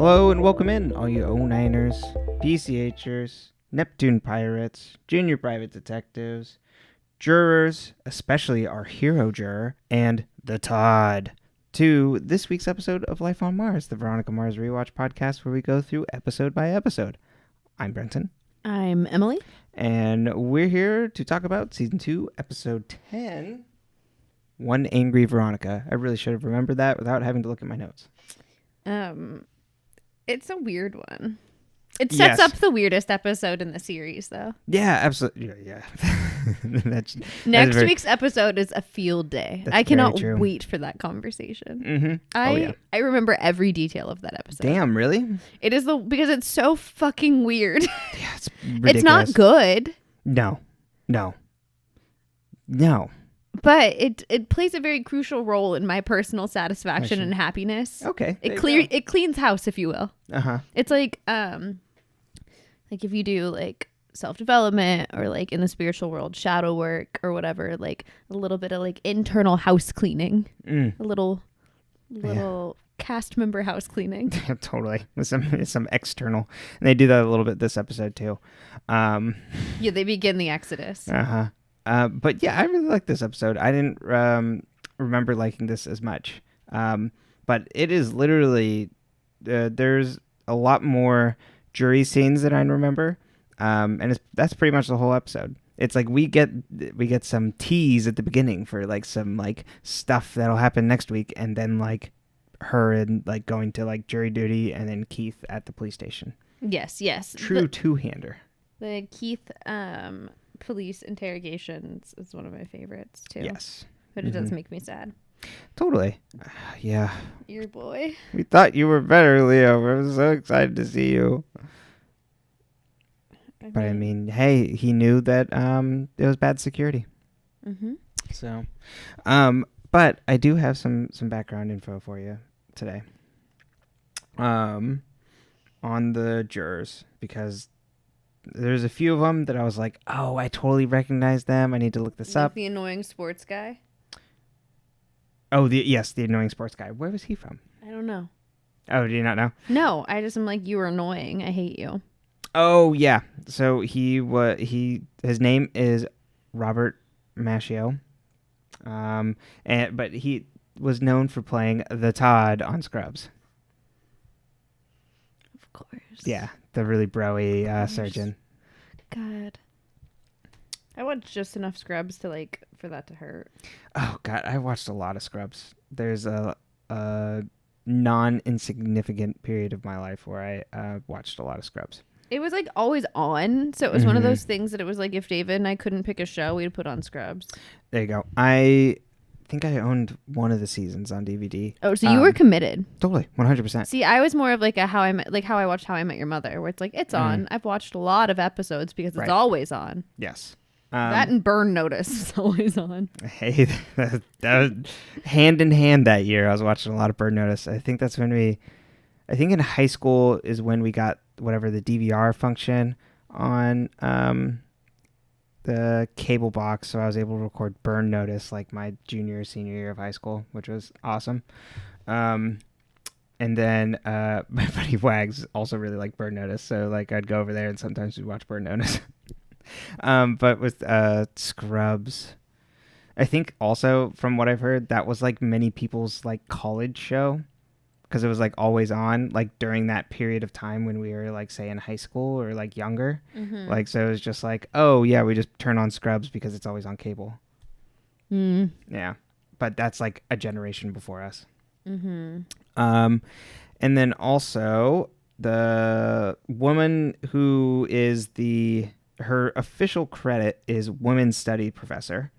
Hello and welcome in, all you O9ers, PCHers, Neptune Pirates, Junior Private Detectives, Jurors, especially our hero juror, and the Todd, to this week's episode of Life on Mars, the Veronica Mars Rewatch podcast where we go through episode by episode. I'm Brenton. I'm Emily. And we're here to talk about Season 2, Episode 10, One Angry Veronica. I really should have remembered that without having to look at my notes. It's a weird one. It sets up the weirdest episode in the series, though. Yeah, absolutely. Yeah. Next week's episode is a field day. I cannot wait for that conversation. Mm-hmm. I remember every detail of that episode. Damn, really? It is because it's so fucking weird. Yeah, it's ridiculous. It's not good. No. But it plays a very crucial role in my personal satisfaction and happiness. Okay. It cleans house, if you will. Uh-huh. It's like if you do like self-development or like in the spiritual world, shadow work or whatever, like a little bit of like internal house cleaning, a little cast member house cleaning. Yeah, totally. With some external. And they do that a little bit this episode too. Yeah, they begin the exodus. Uh-huh. But yeah, I really like this episode. I didn't remember liking this as much. But it is literally, there's a lot more jury scenes than I remember. And that's pretty much the whole episode. It's like we get some tease at the beginning for like some like stuff that'll happen next week, and then like her and like going to like jury duty, and then Keith at the police station. Yes. True two-hander. The Keith police interrogations is one of my favorites too. Yes. But it does make me sad. Totally. Yeah. Your boy. We thought you were better, Leo. We're so excited to see you. But I mean, hey, he knew that it was bad security. Mm-hmm. So, but I do have some background info for you today. On the jurors, because there's a few of them that I was like, oh, I totally recognize them. I need to look this up. The annoying sports guy? Oh, the annoying sports guy. Where was he from? I don't know. Oh, do you not know? No, I just am like, you were annoying. I hate you. Oh, yeah. So his name is Robert Maschio. But he was known for playing the Todd on Scrubs. Of course. Yeah, the really bro-y surgeon. God. I watched just enough Scrubs to like for that to hurt. Oh God, I watched a lot of Scrubs. There's a non-insignificant period of my life where I watched a lot of Scrubs. It was like always on, so it was one of those things that it was like if David and I couldn't pick a show, we'd put on Scrubs. There you go. I think I owned one of the seasons on DVD. Oh, so you were committed. Totally, 100%. See, I was more of like how I watched How I Met Your Mother, where it's like it's on. I've watched a lot of episodes because it's always on. Yes. That and Burn Notice is always on. Hey, that was hand in hand that year. I was watching a lot of Burn Notice. I think that's when I think in high school is when we got whatever the DVR function on the cable box, so I was able to record Burn Notice like my junior or senior year of high school, which was awesome. And then my buddy Wags also really liked Burn Notice, so like I'd go over there and sometimes we'd watch Burn Notice. But with Scrubs, I think also from what I've heard, that was like many people's like college show, because it was like always on like during that period of time when we were like say in high school or like younger. Like so it was just like, oh yeah, we just turn on Scrubs because it's always on cable. Yeah, but that's like a generation before us. And then also the woman who is her official credit is women's study professor,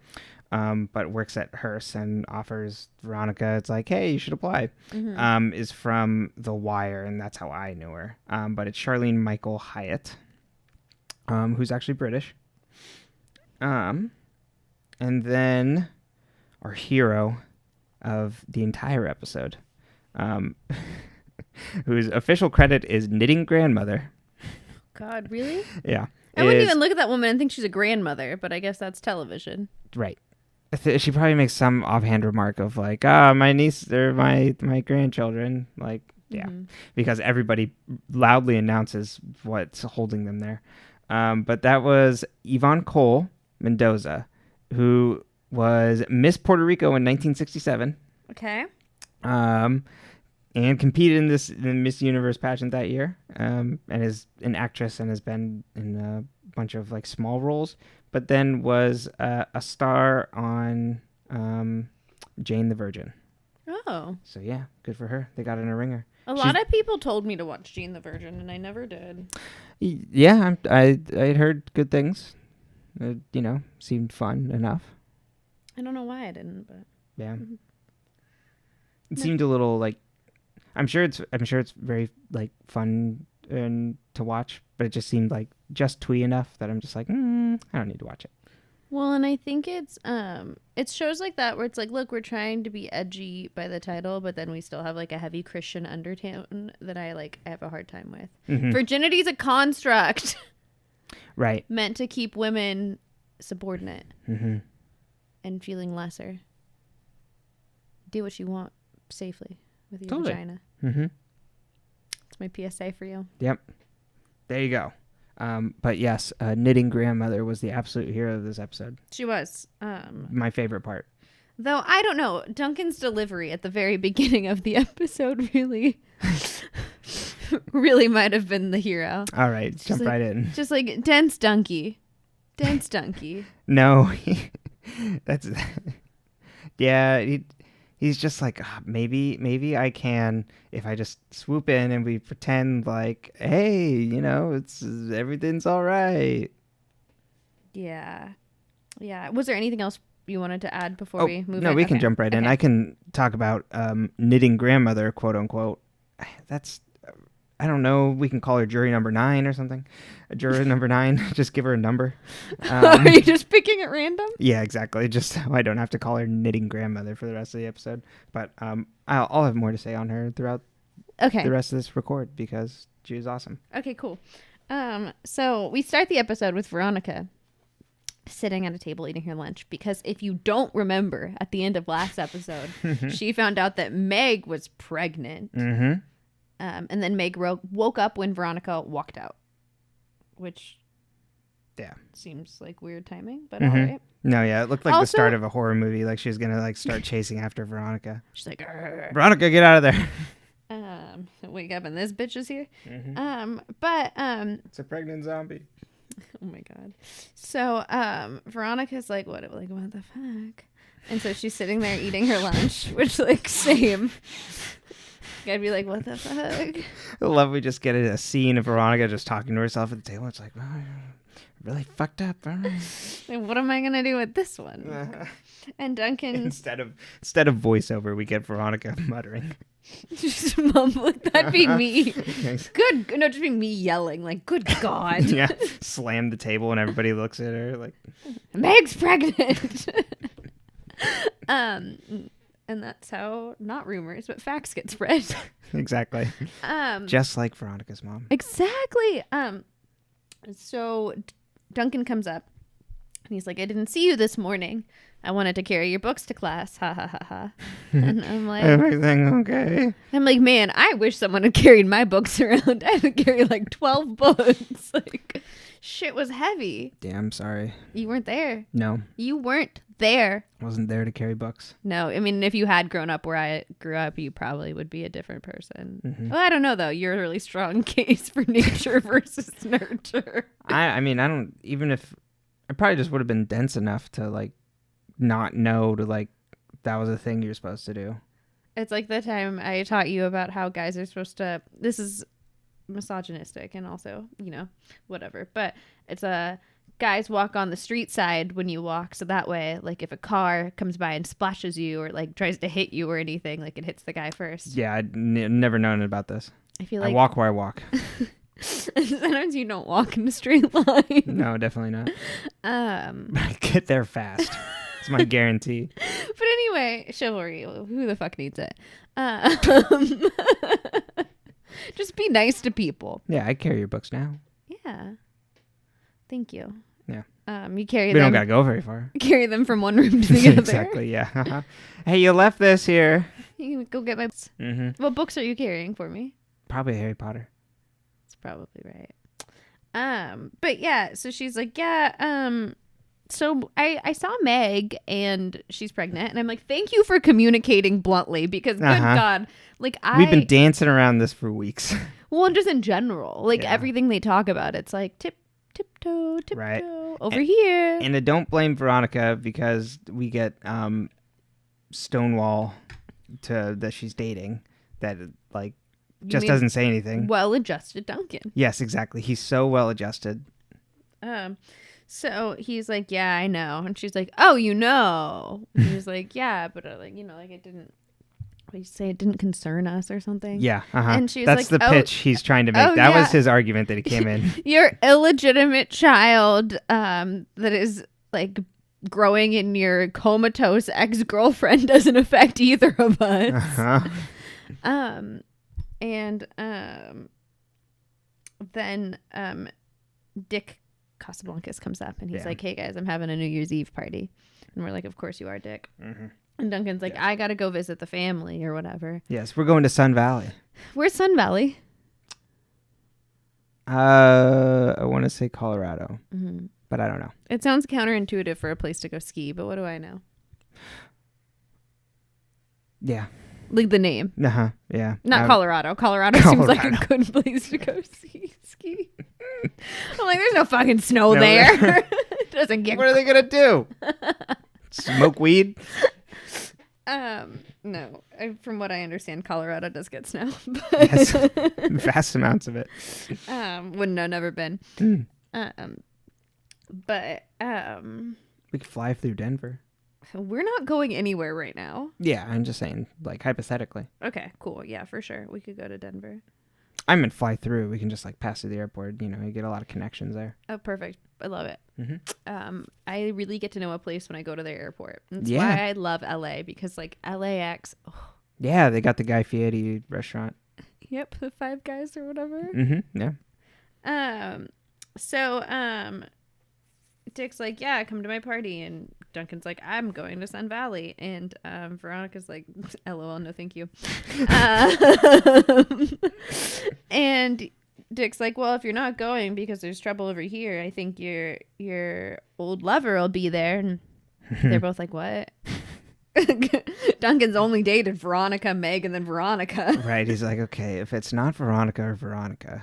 but works at Hearst and offers Veronica, it's like, hey, you should apply, is from The Wire, and that's how I knew her. But it's Charlene Michael Hyatt, who's actually British. And then our hero of the entire episode, whose official credit is knitting grandmother. God, really? Yeah. I wouldn't even look at that woman and think she's a grandmother, but I guess that's television. Right. She probably makes some offhand remark of like, my niece or my grandchildren, like Yeah, because everybody loudly announces what's holding them there. But that was Yvonne Cole Mendoza, who was Miss Puerto Rico in 1967. Okay. And competed in the Miss Universe pageant that year. And is an actress and has been in a bunch of like small roles. But then was a star on Jane the Virgin. Oh. So yeah, good for her. They got in a ringer. A lot of people told me to watch Jane the Virgin, and I never did. Yeah, I heard good things. Seemed fun enough. I don't know why I didn't, but yeah, it seemed a little like. I'm sure it's very like fun and to watch, but it just seemed like just twee enough that I'm just like, I don't need to watch it. Well, and I think it's shows like that where it's like, look, we're trying to be edgy by the title, but then we still have like a heavy Christian undertone that I have a hard time with. Mm-hmm. Virginity's a construct, right? Meant to keep women subordinate and feeling lesser. Do what you want safely with your vagina. Mm-hmm. That's my PSA for you. Yep. There you go. But yes, knitting grandmother was the absolute hero of this episode. She was. My favorite part. Though, I don't know, Duncan's delivery at the very beginning of the episode really might have been the hero. All right, jump right in. Just like, dense Dunky. Dense Dunky. No. That's... yeah, he's just like, maybe I can, if I just swoop in and we pretend like, hey, it's everything's all right. Yeah. Was there anything else you wanted to add before we move on? No, we can jump right in. I can talk about knitting grandmother, quote unquote. That's, I don't know, we can call her jury number 9 or something. Juror number 9, just give her a number. Are you just picking at random? Yeah, exactly. Just so I don't have to call her knitting grandmother for the rest of the episode. But I'll have more to say on her throughout the rest of this record because she was awesome. Okay, cool. So we start the episode with Veronica sitting at a table eating her lunch because if you don't remember, at the end of last episode, she found out that Meg was pregnant. Mm-hmm. And then Meg woke up when Veronica walked out, which seems like weird timing, but all right. No, yeah, it looked like the start of a horror movie. Like she was gonna like start chasing after Veronica. She's like, "Arr." Veronica, get out of there. Wake up and this bitch is here. But it's a pregnant zombie. Oh my god. So Veronica's like, what the fuck? And so she's sitting there eating her lunch, which like same. I'd be like, what the fuck? I love we just get a scene of Veronica just talking to herself at the table. It's like, oh, really fucked up. All right. Like, what am I gonna do with this one? And Duncan, instead of voiceover, we get Veronica muttering. Just mumbling. That'd be me. Good. No, just be me yelling. Like, good God. Yeah. Slam the table and everybody looks at her like, Meg's pregnant. And that's how, not rumors, but facts get spread. Exactly. Just like Veronica's mom. Exactly. So Duncan comes up and he's like, I didn't see you this morning. I wanted to carry your books to class. Ha ha ha ha. And I'm like, everything okay? I'm like, man, I wish someone had carried my books around. I had to carry like 12 books. Like, shit was heavy. Damn, sorry. You weren't there. No. You weren't there. Wasn't there to carry books. No, I mean, if you had grown up where I grew up, you probably would be a different person. Well, I don't know, though. You're a really strong case for nature versus nurture. I mean, I don't, even if, I probably just would have been dense enough to, like, not know to, like, that was a thing you're supposed to do. It's like the time I taught you about how guys are supposed to, this is misogynistic and also, whatever. But it's guys walk on the street side when you walk. So that way, like if a car comes by and splashes you or like tries to hit you or anything, like it hits the guy first. Yeah, I'd never known about this. I feel like I walk where I walk. Sometimes you don't walk in a straight line. No, definitely not. I get there fast. It's my guarantee. But anyway, chivalry. Who the fuck needs it? Just be nice to people. Yeah, I carry your books now. Yeah. Thank you. Yeah. You carry We don't them. gotta go very far. Carry them from one room to the other. Exactly. Yeah. Hey, you left this here. You can go get my. Mm-hmm. What books are you carrying for me? Probably Harry Potter. That's probably right. But yeah, so she's like, yeah, so I saw Meg and she's pregnant, and I'm like, thank you for communicating bluntly, because good God, like we've been dancing around this for weeks. Well, and just in general, like everything they talk about, it's like tiptoe right. over here. And I don't blame Veronica, because we get Stonewall that she's dating, that like just doesn't say anything. Well-adjusted Duncan. Yes, exactly. He's so well-adjusted. So he's like, yeah, I know. And she's like, oh, you know. And he's like, yeah, but like, you know, like it didn't, what you say, it didn't concern us or something. Yeah. And she's That's like, the pitch he's trying to make. That was his argument that he came in. Your illegitimate child that is like growing in your comatose ex-girlfriend doesn't affect either of us. And then Dick Casablancas comes up and he's like, hey guys, I'm having a New Year's Eve party. And we're like, of course you are, Dick. Mm-hmm. And Duncan's like, I gotta go visit the family or whatever. Yes, we're going to Sun Valley. Where's Sun Valley? I want to say Colorado, but I don't know. It sounds counterintuitive for a place to go ski, but what do I know? Yeah. Like the name. Yeah. Not Colorado. Colorado seems like a good place to go ski. I'm like, there's no fucking snow there. It doesn't get. What are they gonna do? Smoke weed? No. From what I understand, Colorado does get snow. Yes, vast amounts of it. Wouldn't know. Never been. But we could fly through Denver. We're not going anywhere right now. Yeah, I'm just saying, like, hypothetically. Okay, cool. Yeah, for sure. We could go to Denver. I mean, fly through. We can just, like, pass through the airport. You know, you get a lot of connections there. Oh, perfect. I love it. Mm-hmm. I really get to know a place when I go to their airport. That's why I love LA, because, like, LAX. Oh. Yeah, they got the Guy Fieri restaurant. Yep, the Five Guys or whatever. Yeah. So, Dick's like, yeah, come to my party. And Duncan's like, I'm going to Sun Valley. And Veronica's like, LOL, no thank you. And Dick's like, well, if you're not going because there's trouble over here, I think your old lover will be there. And they're both like, what? Duncan's only dated Veronica, Meg, and then Veronica. Right. He's like, okay, if it's not Veronica or Veronica.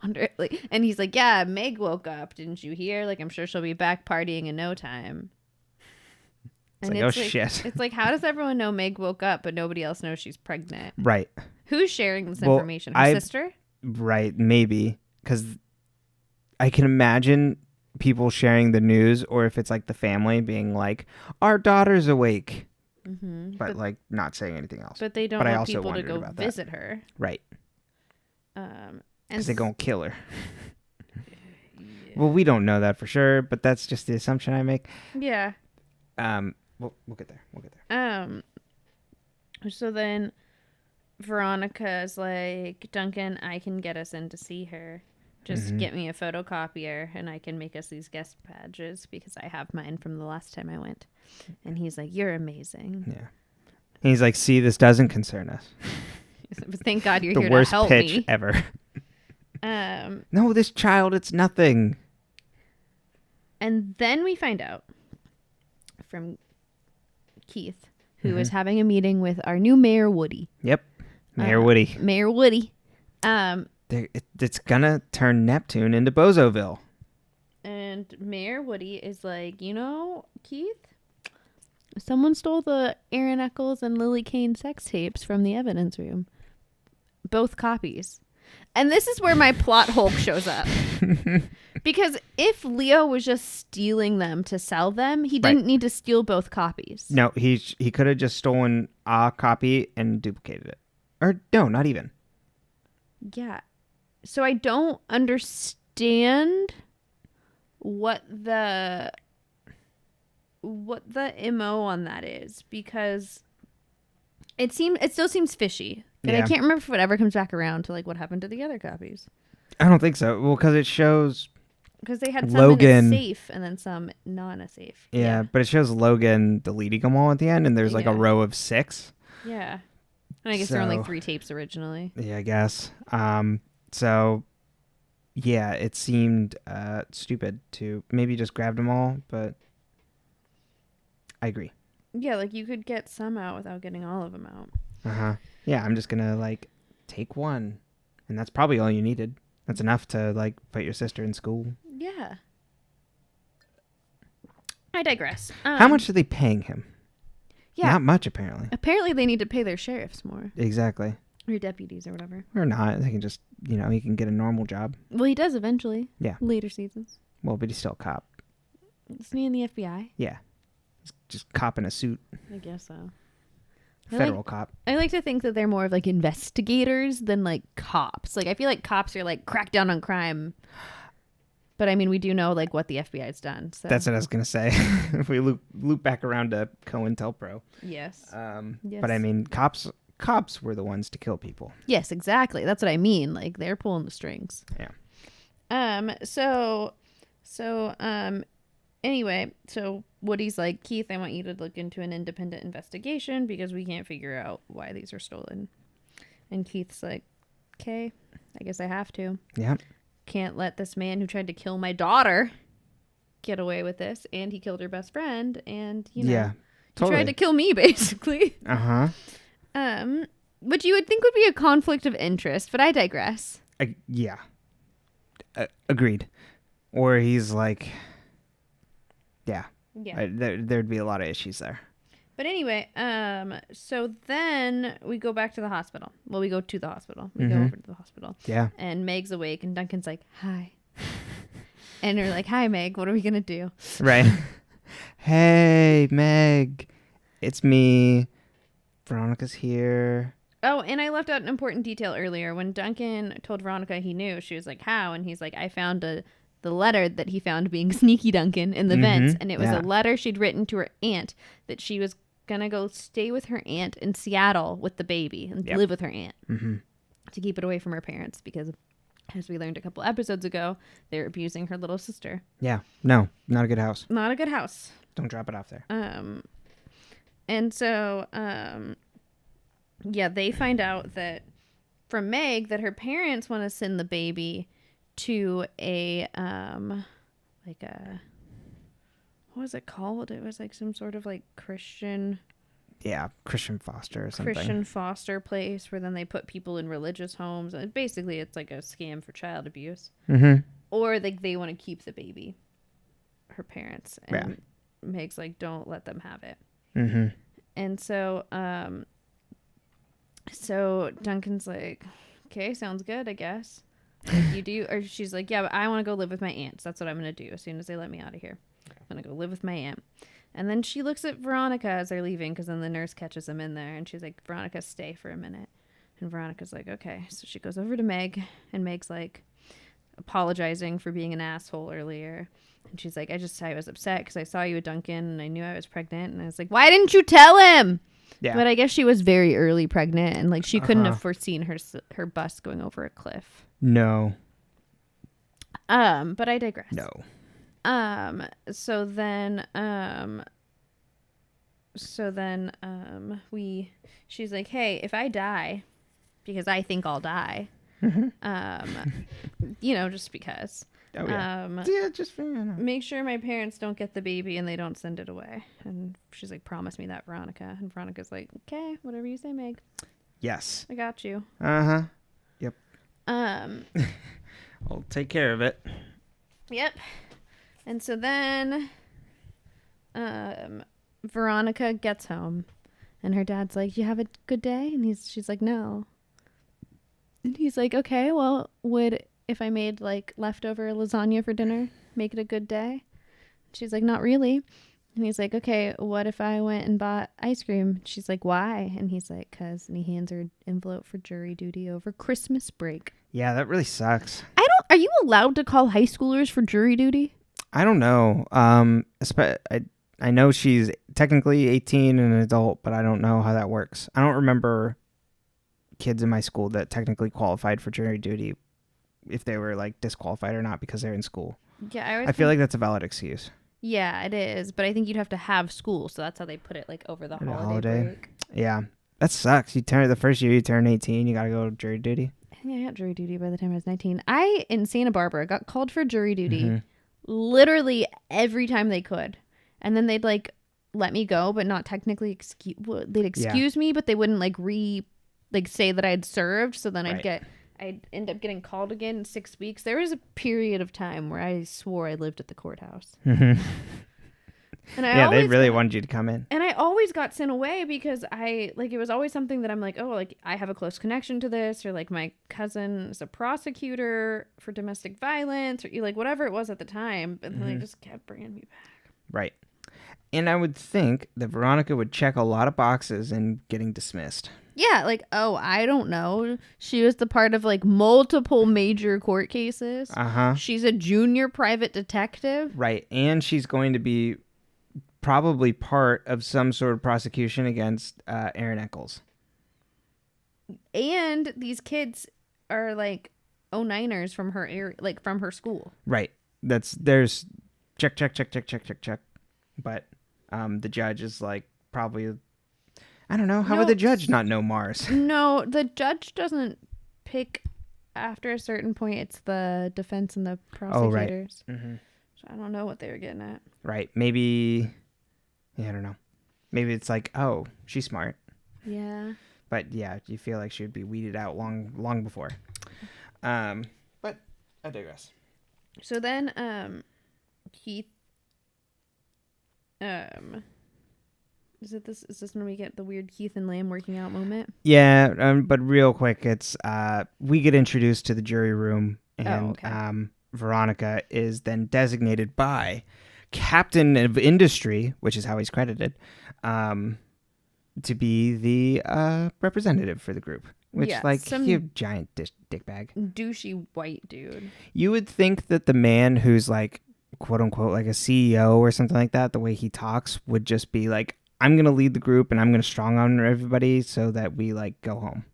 Wonder, like, and he's like, yeah, Meg woke up. Didn't you hear? Like, I'm sure she'll be back partying in no time. It's like, oh, shit. It's like, how does everyone know Meg woke up, but nobody else knows she's pregnant? Right. Who's sharing this information? Her sister? Right. Maybe. Because I can imagine people sharing the news, or if it's like the family being like, our daughter's awake. Mm-hmm. But like not saying anything else. But they don't want people to go visit her. Right. Because they're going to kill her. Yeah. Well, we don't know that for sure, but that's just the assumption I make. Yeah. We'll get there. So then Veronica's like, Duncan, I can get us in to see her. Just get me a photocopier and I can make us these guest badges because I have mine from the last time I went. And he's like, you're amazing. Yeah. And he's like, see, this doesn't concern us. Thank God you're here to help me. The worst pitch ever. No, this child, it's nothing. And then we find out from Keith, who is having a meeting with our new Mayor Woody. Yep. Mayor Woody. Mayor Woody. It's gonna turn Neptune into Bozoville. And Mayor Woody is like, you know, Keith, someone stole the Aaron Eccles and Lily Kane sex tapes from the evidence room. Both copies. And this is where my plot hole shows up. Because if Leo was just stealing them to sell them, he didn't need to steal both copies. No, he could have just stolen a copy and duplicated it. Or no, not even. Yeah. So I don't understand what the MO on that is, because it still seems fishy. And I can't remember if it ever comes back around to like what happened to the other copies. I don't think so. Well, because it shows Because they had some Logan, in a safe and then some not in a safe. yeah, but it shows Logan deleting them all at the end, and there's like a row of 6. Yeah. And I guess there were only 3 tapes originally. Yeah, I guess. So, yeah, it seemed stupid to maybe just grab them all, but I agree. Yeah, like you could get some out without getting all of them out. Uh-huh. Yeah, I'm just going to, like, take one, and that's probably all you needed. That's enough to, like, put your sister in school. Yeah. I digress. How much are they paying him? Yeah. Not much, apparently. Apparently they need to pay their sheriffs more. Exactly. Or deputies or whatever. Or not. They can just, he can get a normal job. Well, he does eventually. Yeah. Later seasons. Well, but he's still a cop. Isn't he in the FBI? Yeah. He's just cop in a suit. I guess so. Federal cop. I like to think that they're more of like investigators than like cops. Like I feel like cops are like crack down on crime. But I mean, we do know like what the FBI's done. So. That's what I was gonna say. If we loop back around to COINTELPRO. Yes. Yes. But I mean, cops were the ones to kill people. Yes, exactly. That's what I mean. Like they're pulling the strings. Yeah. Anyway, so Woody's like, Keith, I want you to look into an independent investigation because we can't figure out why these are stolen. And Keith's like, okay, I guess I have to. Yeah. Can't let this man who tried to kill my daughter get away with this. And he killed her best friend. And, yeah, totally. He tried to kill me, basically. Uh-huh. Which you would think would be a conflict of interest, but I digress. Yeah. Agreed. Or he's like... Yeah. There'd be a lot of issues there. But anyway, so then we go back to the hospital. Well, we go to the hospital. We go over to the hospital. Yeah. And Meg's awake, and Duncan's like, hi. And they're like, hi, Meg, what are we going to do? Right. Hey, Meg. It's me. Veronica's here. Oh, and I left out an important detail earlier. When Duncan told Veronica he knew, she was like, how? And he's like, I found the letter that he found being sneaky Duncan in the vents. And it was a letter she'd written to her aunt that she was going to go stay with her aunt in Seattle with the baby and live with her aunt to keep it away from her parents because, as we learned a couple episodes ago, they're abusing her little sister. Yeah. No, not a good house. Not a good house. Don't drop it off there. And so, they find out that from Meg that her parents want to send the baby to a what was it called? It was like some sort of like Christian foster or something. Christian foster place where then they put people in religious homes. And basically, it's like a scam for child abuse. Or they want to keep the baby, her parents. And Meg's like, don't let them have it. And so Duncan's like, okay, sounds good, I guess. Like you do, or she's like, yeah, but I want to go live with my aunts. That's what I'm going to do as soon as they let me out of here. I'm going to go live with my aunt. And then she looks at Veronica as they're leaving because then the nurse catches them in there. And she's like, Veronica, stay for a minute. And Veronica's like, okay. So she goes over to Meg. And Meg's like apologizing for being an asshole earlier. And she's like, I was upset because I saw you with Duncan and I knew I was pregnant. And I was like, why didn't you tell him? Yeah. But I guess she was very early pregnant. And like she couldn't have foreseen her bus going over a cliff. No. But I digress. No. So then she's like, hey, if I die, because I think I'll die, just because. Oh, yeah. Just for, make sure my parents don't get the baby and they don't send it away. And she's like, promise me that, Veronica. And Veronica's like, okay, whatever you say, Meg. Yes. I got you. Yep. I'll take care of it. Yep. And so then Veronica gets home and her dad's like, you have a good day? And she's like, no. And he's like, okay, well, if I made like leftover lasagna for dinner, make it a good day? She's like, not really. And he's like, okay, what if I went and bought ice cream? She's like, why? And he's like, 'cause, and he hands her an envelope for jury duty over Christmas break. Yeah, that really sucks. Are you allowed to call high schoolers for jury duty? I don't know. I know she's technically 18 and an adult, but I don't know how that works. I don't remember kids in my school that technically qualified for jury duty if they were like disqualified or not because they're in school. Yeah, I always I feel like that's a valid excuse. Yeah, it is. But I think you'd have to have school, so that's how they put it, like over the And a holiday holiday. break. Yeah, that sucks. The first year you turn 18, you gotta go to jury duty. I think I got jury duty by the time I was 19. In Santa Barbara, got called for jury duty Mm-hmm. literally every time they could. And then they'd like let me go, but not technically they'd excuse me, but they wouldn't like say that I'd served. So then Right. I'd end up getting called again in 6 weeks. There was a period of time where I swore I lived at the courthouse. Mm-hmm. And They really wanted you to come in. And I always got sent away because it was always something that I'm like, oh, like I have a close connection to this, or like my cousin is a prosecutor for domestic violence, or like whatever it was at the time. But then they just kept bringing me back. Right. And I would think that Veronica would check a lot of boxes in getting dismissed. Yeah, like, oh, I don't know. She was the part of like multiple major court cases. Uh-huh. She's a junior private detective. Right. And she's going to be probably part of some sort of prosecution against Aaron Eccles. And these kids are like 09ers from her area, like from her school. Right. There's check. But the judge is like probably, I don't know. How would the judge not know Mars? No, the judge doesn't pick after a certain point. It's the defense and the prosecutors. Oh, right. Mm-hmm. So I don't know what they were getting at. Right. Maybe, I don't know. Maybe it's like, oh, she's smart. Yeah. But yeah, you feel like she would be weeded out long before. But I digress. So then, Keith, is this when we get the weird Keith and Lamb working out moment? Yeah, but real quick, it's we get introduced to the jury room, and Veronica is then designated by Captain of Industry, which is how he's credited, to be the representative for the group. Which, you giant dick bag. Douchey white dude. You would think that the man who's like, quote unquote, like a CEO or something like that, the way he talks would just be like, I'm going to lead the group and I'm going to strong arm everybody so that we like go home.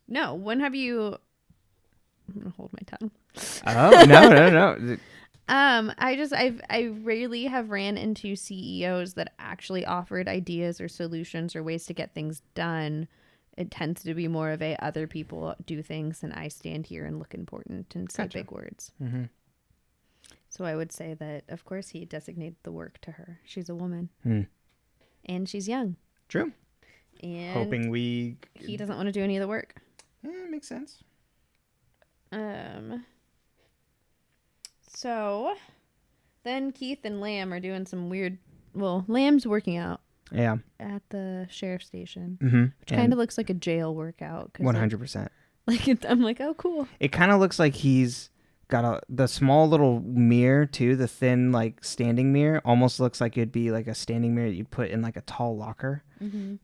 No, when have you... I'm going to hold my tongue. Oh, no. I rarely have ran into CEOs that actually offered ideas or solutions or ways to get things done. It tends to be more of a other people do things and I stand here and look important and say big words. Mm-hmm. So I would say that, of course, he designated the work to her. She's a woman. And she's young. True. And hoping he doesn't want to do any of the work. Yeah, makes sense. So then Keith and Lamb are doing some weird... Well, Lamb's working out. Yeah. At the sheriff's station. Mm-hmm. Which kind of looks like a jail workout. 100%. I'm like, oh, cool. It kind of looks like he's got the small little mirror too, the thin like standing mirror. Almost looks like it'd be like a standing mirror that you'd put in like a tall locker. Mm-hmm.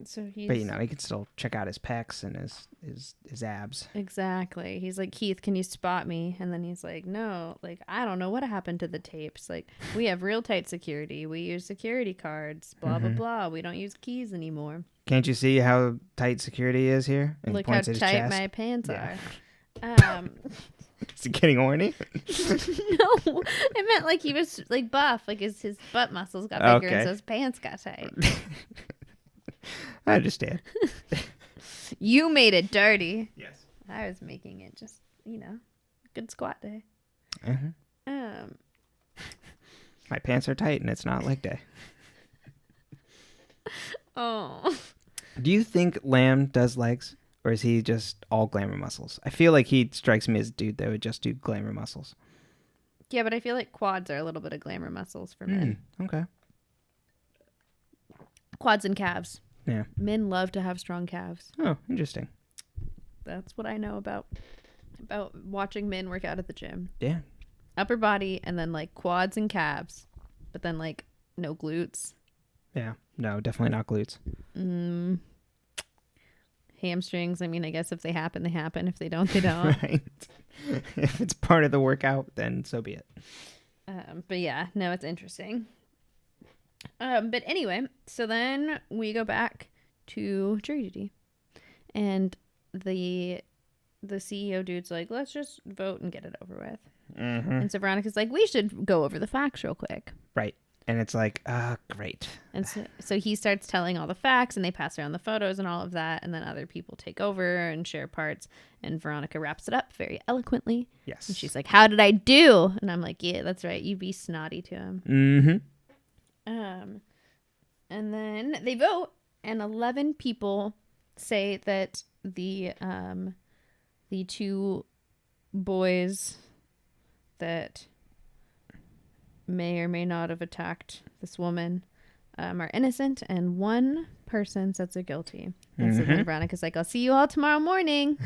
So he's... But he can still check out his pecs and his abs. Exactly. He's like, Keith, can you spot me? And then he's like, no, like, I don't know what happened to the tapes. Like, we have real tight security. We use security cards, blah, blah, blah. We don't use keys anymore. Can't you see how tight security is here? And look how tight my pants are. Is he getting horny? No, it meant like he was like buff, like his butt muscles got bigger and so his pants got tight. I understand. You made it dirty. Yes. I was making it just, good squat day. Uh-huh. My pants are tight and it's not leg day. Oh. Do you think Lamb does legs? Or is he just all glamour muscles? I feel like he strikes me as a dude that would just do glamour muscles. Yeah, but I feel like quads are a little bit of glamour muscles for men. Okay. Quads and calves. Yeah. Men love to have strong calves. Oh, interesting. That's what I know about watching men work out at the gym. Yeah. Upper body and then like quads and calves, but then like no glutes. Yeah. No, definitely not glutes. Hamstrings. I mean, I guess if they happen, they happen. If they don't, they don't. Right. If it's part of the workout, then so be it. But yeah, no, it's interesting. But anyway, so then we go back to jury duty, and the the CEO dude's like, let's just vote and get it over with. Mm-hmm. And so Veronica's like, we should go over the facts real quick. Right. And it's like, great. And so he starts telling all the facts, and they pass around the photos and all of that, and then other people take over and share parts, and Veronica wraps it up very eloquently. Yes. And she's like, how did I do? And I'm like, yeah, that's right. You be snotty to him. Mm-hmm. And then they vote, and 11 people say that the two boys that may or may not have attacked this woman are innocent, and one person says they're guilty. And so then Veronica's like, I'll see you all tomorrow morning.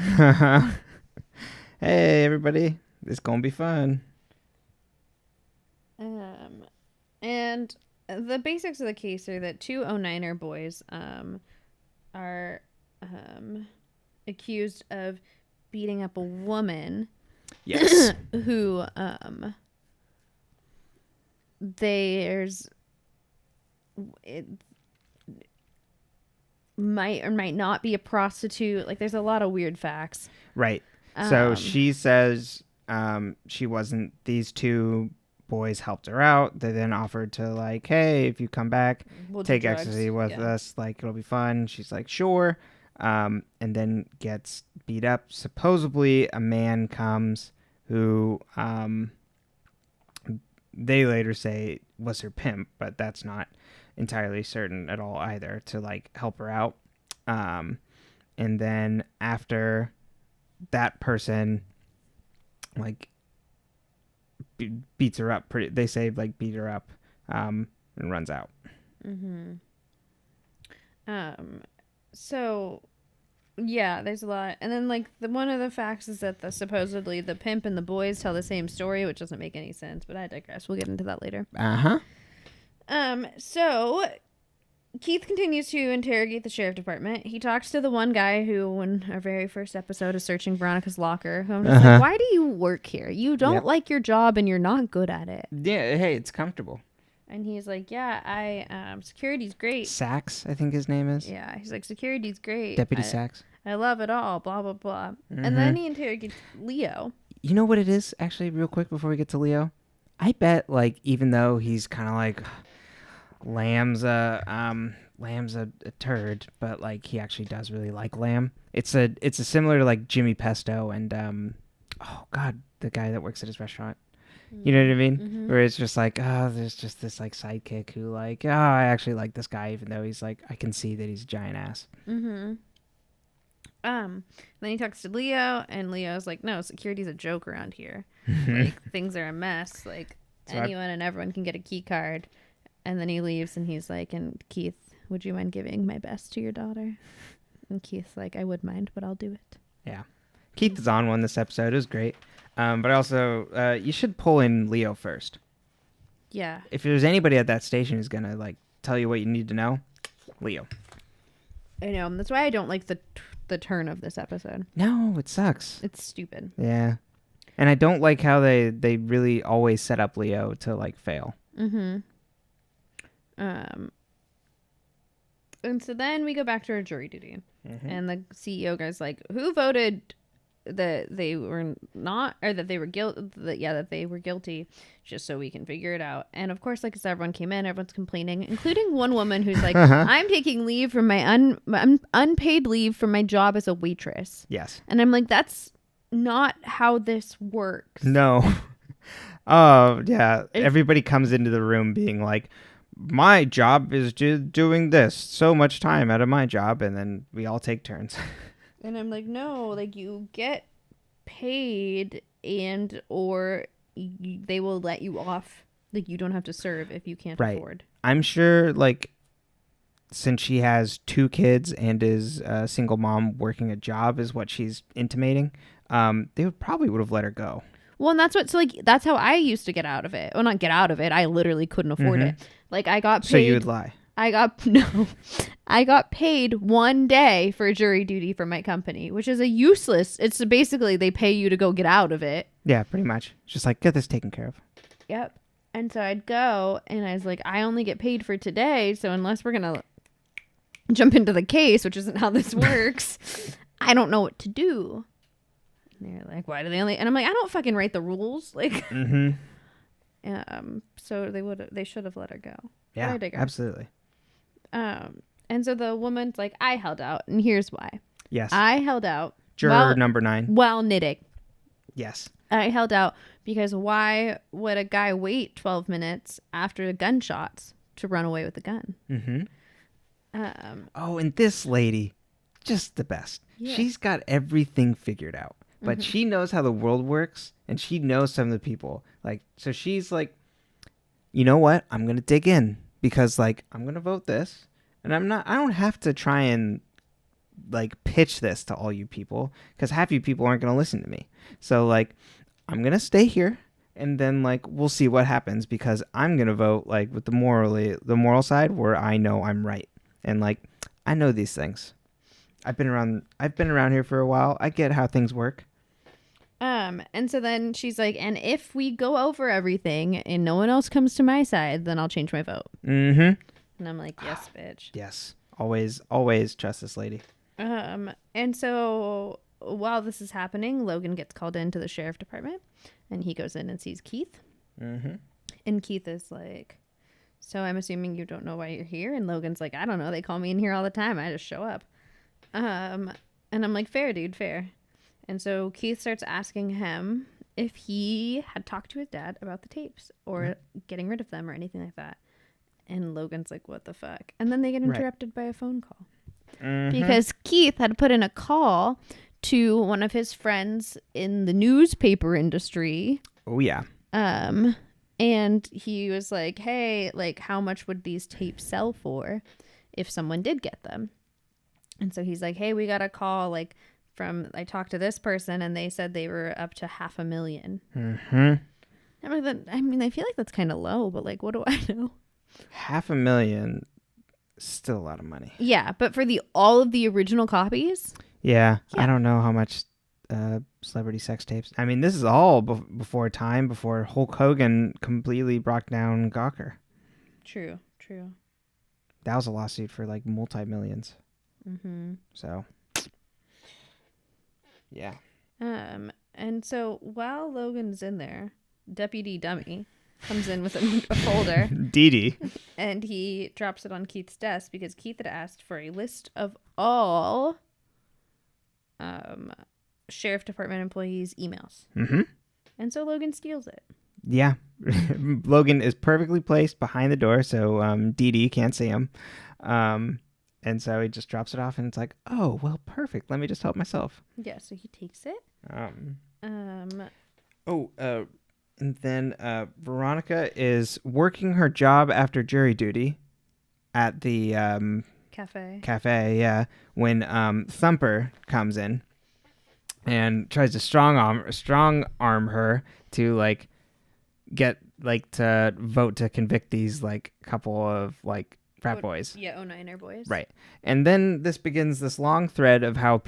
Hey, everybody. It's going to be fun. And the basics of the case are that two 09er boys are accused of beating up a woman. Yes. Who it might or might not be a prostitute. Like, there's a lot of weird facts. Right. So she says she wasn't. These two boys helped her out. They then offered to, like, hey, if you come back, we'll take ecstasy with us. Like, it'll be fun. She's like, sure. And then gets beat up. Supposedly, a man comes who they later say was her pimp, but that's not entirely certain at all either, to, like, help her out. And then after that person, like, beats her up they say, like, beat her up and runs out. So yeah, there's a lot. And then, like, one of the facts is that supposedly the pimp and the boys tell the same story, which doesn't make any sense, but I digress. We'll get into that later. So Keith continues to interrogate the sheriff department. He talks to the one guy who, in our very first episode, is searching Veronica's locker. I'm just like, why do you work here? You don't like your job and you're not good at it. Yeah, hey, it's comfortable. And he's like, yeah, security's great. Sachs, I think his name is. Yeah, he's like, security's great. Deputy Sachs. I love it all, blah, blah, blah. And then he interrogates Leo. You know what it is, actually, real quick before we get to Leo? I bet, like, even though he's kind of like Lamb's a turd, but, like, he actually does really like Lamb. It's a similar to, like, Jimmy Pesto and oh god, the guy that works at his restaurant. You know what I mean? Where it's just like, oh, there's just this, like, sidekick who, like, oh, I actually like this guy, even though he's like, I can see that he's a giant ass. Then he talks to Leo, and Leo's like, no, security's a joke around here. Like, things are a mess. Like, so anyone and everyone can get a key card. And then he leaves, and he's like, and Keith, would you mind giving my best to your daughter? And Keith's like, I would mind, but I'll do it. Yeah. Keith is on one this episode. It was great. But also, you should pull in Leo first. Yeah. If there's anybody at that station who's going to, like, tell you what you need to know, Leo. I know. That's why I don't like the turn of this episode. No, it sucks. It's stupid. Yeah. And I don't like how they really always set up Leo to, like, fail. And so then we go back to our jury duty. And the CEO guy's like, who voted that they were not, or that they were that they were guilty, just so we can figure it out. And of course, like, as everyone came in, everyone's complaining, including one woman who's like, I'm taking leave from my unpaid leave from my job as a waitress. Yes. And I'm like, that's not how this works. No. Oh, yeah. Everybody comes into the room being like, my job is doing this, so much time out of my job, and then we all take turns. And I'm like, no, like, you get paid, and or they will let you off. Like, you don't have to serve if you can't afford. I'm sure, like, since she has 2 kids and is a single mom working a job is what she's intimating, they would have let her go. Well, and that's how I used to get out of it. Well, not get out of it. I literally couldn't afford it. Like, I got paid. So you would lie. I got paid 1 day for jury duty for my company, which is it's basically they pay you to go get out of it. Yeah, pretty much. It's just like, get this taken care of. Yep. And so I'd go, and I was like, I only get paid for today, so unless we're going to jump into the case, which isn't how this works, I don't know what to do. And they're like, why do they only? And I'm like, I don't fucking write the rules. Like, Mm-hmm. So they should have let her go. Yeah, I dig her. absolutely. And so the woman's like, I held out, and here's why. Yes. I held out. Juror number 9. While knitting. Yes. I held out because why would a guy wait 12 minutes after the gunshots to run away with the gun? Mm-hmm. And this lady, just the best. Yeah. She's got everything figured out, but she knows how the world works, and she knows some of the people. Like, so she's like, you know what? I'm gonna dig in because, like, I'm gonna vote this, and I don't have to try and like pitch this to all you people because half you people aren't gonna listen to me. So like, I'm gonna stay here, and then like we'll see what happens because I'm gonna vote like with the moral side where I know I'm right, and like I know these things. I've been around here for a while. I get how things work. And so then she's like, and if we go over everything and no one else comes to my side, then I'll change my vote. Mm-hmm. And I'm like, yes, bitch. Yes. Always trust this lady. And so while this is happening, Logan gets called into the sheriff department, and he goes in and sees Keith. Mm-hmm. And Keith is like, so I'm assuming you don't know why you're here? And Logan's like, I don't know. They call me in here all the time. I just show up. And I'm like, fair, dude, fair. And so Keith starts asking him if he had talked to his dad about the tapes or getting rid of them or anything like that. And Logan's like, what the fuck? And then they get interrupted by a phone call. Mm-hmm. Because Keith had put in a call to one of his friends in the newspaper industry. Oh, yeah. And he was like, hey, like, how much would these tapes sell for if someone did get them? And so he's like, hey, we got a call, like, I talked to this person, and they said they were up to $500,000. Mm-hmm. I mean, I feel like that's kind of low, but, like, what do I know? $500,000, still a lot of money. Yeah, but for all of the original copies? Yeah. I don't know how much celebrity sex tapes. I mean, this is all before Hulk Hogan completely brought down Gawker. True. That was a lawsuit for, like, multi-millions. Mm-hmm. So... yeah. And so while Logan's in there, Deputy Dummy comes in with a folder. Dee. And he drops it on Keith's desk because Keith had asked for a list of all sheriff department employees' emails. Mm-hmm. And so Logan steals it. Yeah. Logan is perfectly placed behind the door, so Dee can't see him. And so he just drops it off, and it's like, oh, well, perfect. Let me just help myself. Yeah, so he takes it. And then Veronica is working her job after jury duty at the cafe, yeah, when Thumper comes in and tries to strong arm her to like get like to vote to convict these like couple of like frat boys. Yeah, 09er boys. Right. And then this begins this long thread of how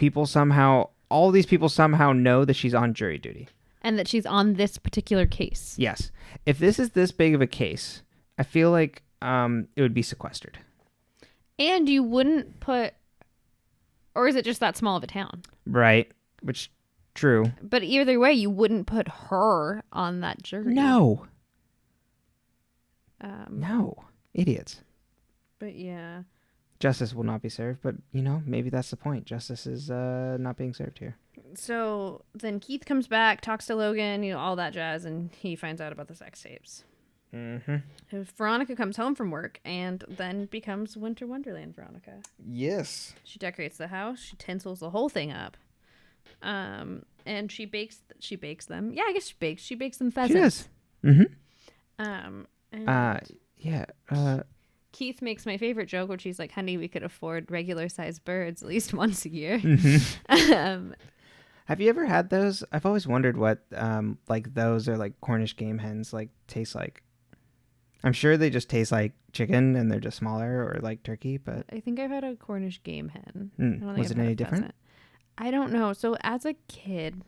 all these people somehow know that she's on jury duty. And that she's on this particular case. Yes. If this is this big of a case, I feel like it would be sequestered. And you wouldn't put... Or is it just that small of a town? Right. Which, true. But either way, you wouldn't put her on that jury. No. No. Idiots. But yeah. Justice will not be served, but, maybe that's the point. Justice is not being served here. So then Keith comes back, talks to Logan, all that jazz, and he finds out about the sex tapes. Mm-hmm. Veronica comes home from work and then becomes Winter Wonderland Veronica. Yes. She decorates the house. She tinsels the whole thing up. And she bakes them. Yeah, I guess she bakes. She bakes them pheasants. She does. Mm-hmm. Yeah. Keith makes my favorite joke, which he's like, honey, we could afford regular sized birds at least once a year. Mm-hmm. Have you ever had those? I've always wondered what like those are like Cornish game hens like taste like. I'm sure they just taste like chicken and they're just smaller or like turkey, but I think I've had a Cornish game hen. Was it any different? I don't know. So as a kid,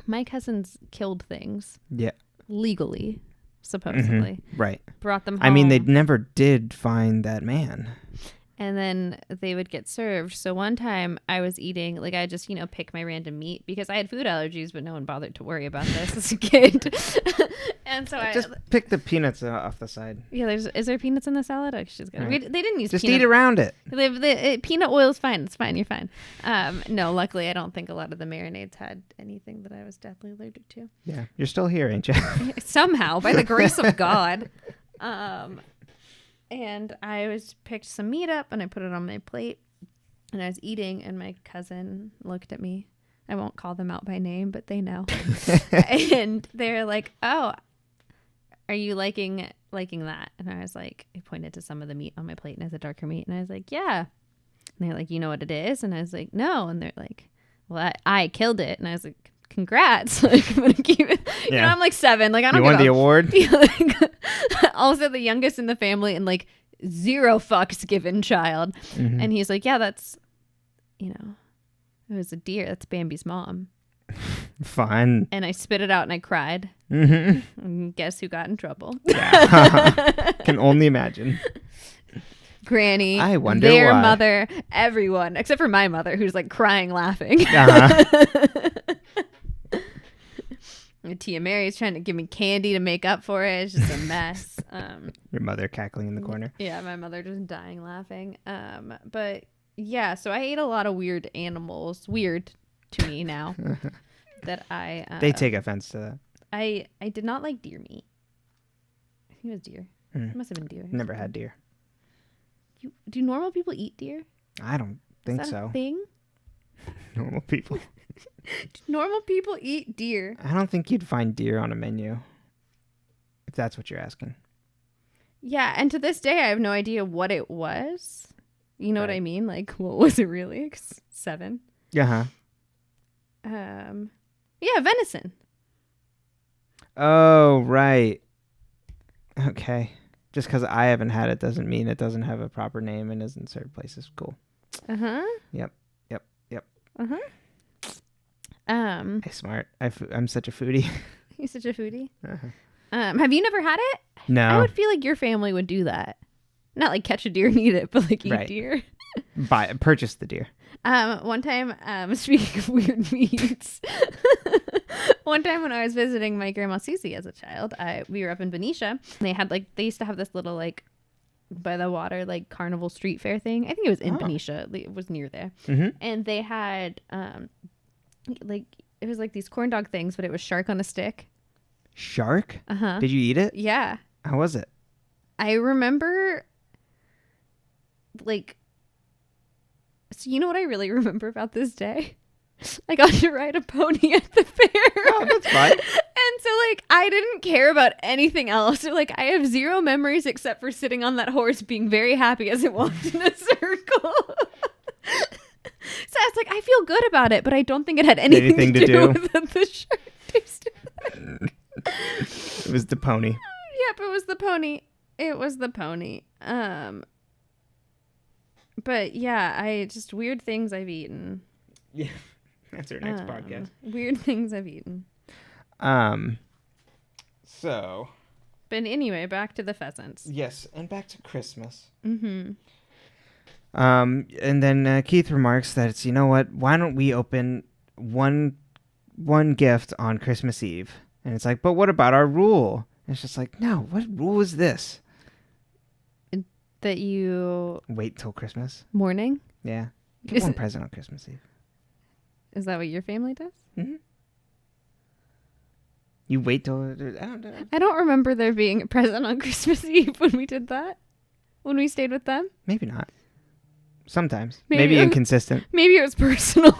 my cousins killed things. Yeah. Legally. Supposedly. Mm-hmm. Right. Brought them home. I mean, they never did find that man. and then they would get served. So one time I was eating, like I just, pick my random meat because I had food allergies, but no one bothered to worry about this as a kid. And so just pick the peanuts off the side. Yeah, is there peanuts in the salad? They didn't use just peanut. eat around it. Peanut oil is fine. It's fine. You're fine. No, luckily I don't think a lot of the marinades had anything that I was deathly allergic to. Yeah, you're still here, ain't you? Somehow, by the grace of God. And I picked some meat up and I put it on my plate and I was eating and my cousin looked at me. I won't call them out by name, but they know. And they're like, "Oh, are you liking that?" And I was like, I pointed to some of the meat on my plate and it's a darker meat. And I was like, "Yeah." And they're like, "You know what it is?" And I was like, "No." And they're like, "Well, I killed it." And I was like, "Congrats." Like, I'm gonna keep it. Yeah. I'm like 7. Like, I don't You won the award? Also the youngest in the family and like 0 fucks given child. Mm-hmm. And he's like, "Yeah, that's, it was a deer. That's Bambi's mom." Fun. And I spit it out and I cried. Mm-hmm. And guess who got in trouble? Yeah. Can only imagine. Granny, I wonder their why. mother, everyone, except for my mother, who's like crying, laughing. Uh-huh. Tia Mary's trying to give me candy to make up for it. It's just a mess. Your mother cackling in the corner. Yeah, my mother just dying laughing. But yeah, so I ate a lot of weird animals. Weird to me now that I. They take offense to that. I did not like deer meat. I think it was deer. It must have been deer. Never had deer. Do normal people eat deer? I don't think Is that so. a thing? Normal people. Do normal people eat deer? I don't think you'd find deer on a menu. If that's what you're asking. Yeah, and to this day I have no idea what it was. You know what I mean? Like, what was it really? 7. Yeah. Yeah, venison. Oh, right. Okay. Just because I haven't had it doesn't mean it doesn't have a proper name and isn't served places. Cool. Uh-huh. Yep. Uh-huh. Hey, smart. I'm such a foodie. You're such a foodie. Uh-huh. Have you never had it? No. I would feel like your family would do that. Not like catch a deer and eat it, but like eat Right. deer. Purchase the deer. One time, speaking of weird meats, one time when I was visiting my grandma Susie as a child, we were up in Benicia. They used to have this little like by the water like carnival street fair thing. I think it was in Benicia. It was near there, and they had like it was like these corn dog things, but it was shark on a stick. Shark? Uh-huh. Did you eat it? Yeah. How was it? I remember like. So you know what I really remember about this day? I got to ride a pony at the fair. Oh, that's fun. And so, like, I didn't care about anything else. So, like, I have 0 memories except for sitting on that horse being very happy as it walked in a circle. So I was like, I feel good about it, but I don't think it had anything to do with the shark taste. It was the pony. Yep, it was the pony. It was the pony. But yeah, just weird things I've eaten. Yeah, that's our next podcast. Weird things I've eaten. So. But anyway, back to the pheasants. Yes, and back to Christmas. Mm-hmm. And then Keith remarks that it's, you know what? Why don't we open one gift on Christmas Eve? And it's like, but what about our rule? And it's just like, no, what rule is this? That you wait till Christmas. Morning? Yeah. Get one present on Christmas Eve. Is that what your family does? Mm-hmm. You wait till... I don't remember there being a present on Christmas Eve when we did that. When we stayed with them. Maybe not. Sometimes. Maybe inconsistent. Maybe it was personal.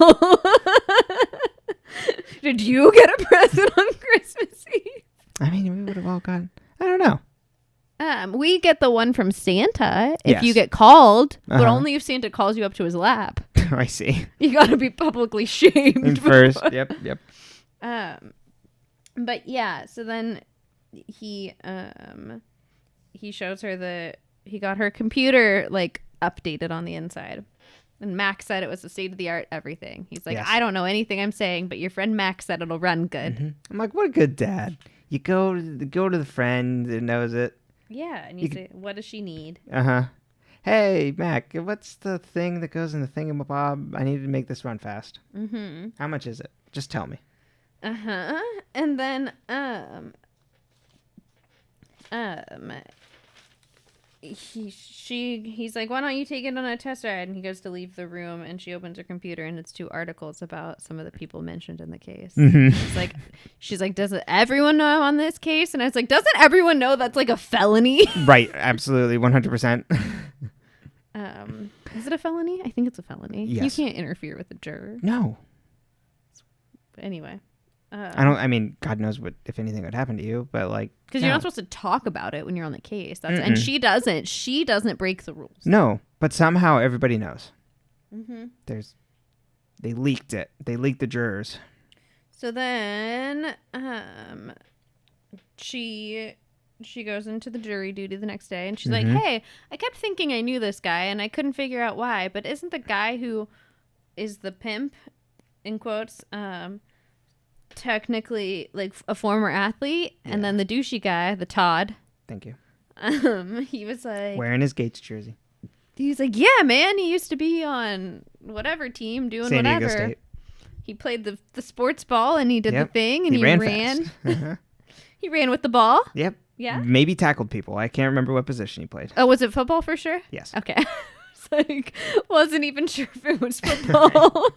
Did you get a present on Christmas Eve? I mean, we would have all gotten... I don't know. We get the one from Santa if Yes. you get called, but only if Santa calls you up to his lap. I see. You got to be publicly shamed First. Yep. But yeah, so then he shows her he got her computer like updated on the inside. And Max said it was the state of the art everything. He's like, yes. I don't know anything I'm saying, but your friend Max said it'll run good. Mm-hmm. I'm like, what a good dad. You go to the friend that knows it. Yeah, and you say, what does she need? Uh-huh. Hey, Mac, what's the thing that goes in the thingamabob? I need to make this run fast. Mm-hmm. How much is it? Just tell me. Uh-huh. And then, he's like, why don't you take it on a test ride? And he goes to leave the room, and she opens her computer, and it's 2 articles about some of the people mentioned in the case. Mm-hmm. She's like, doesn't everyone know I'm on this case? And I was like, doesn't everyone know that's like a felony? Right, absolutely, 100%. Is it a felony? I think it's a felony. Yes. You can't interfere with a juror. No. But anyway. I mean, God knows what, if anything would happen to you, but like. Because no. you're not supposed to talk about it when you're on the case. Mm-mm. And she doesn't. She doesn't break the rules. No, but somehow everybody knows. Mm-hmm. They leaked it. They leaked the jurors. So then, she goes into the jury duty the next day, and she's like, hey, I kept thinking I knew this guy, and I couldn't figure out why, but isn't the guy who is the pimp, in quotes, technically like a former athlete? Yeah. And then the douchey guy, the Todd. Thank you. He was like... Wearing his Gates jersey. He's like, yeah, man, he used to be on whatever team doing San whatever. Diego State. He played the sports ball, and he did the thing, and he ran. Fast. He ran with the ball. Yep. Yeah. Maybe tackled people. I can't remember what position he played. Oh, was it football for sure? Yes. Okay. It's like, wasn't even sure if it was football.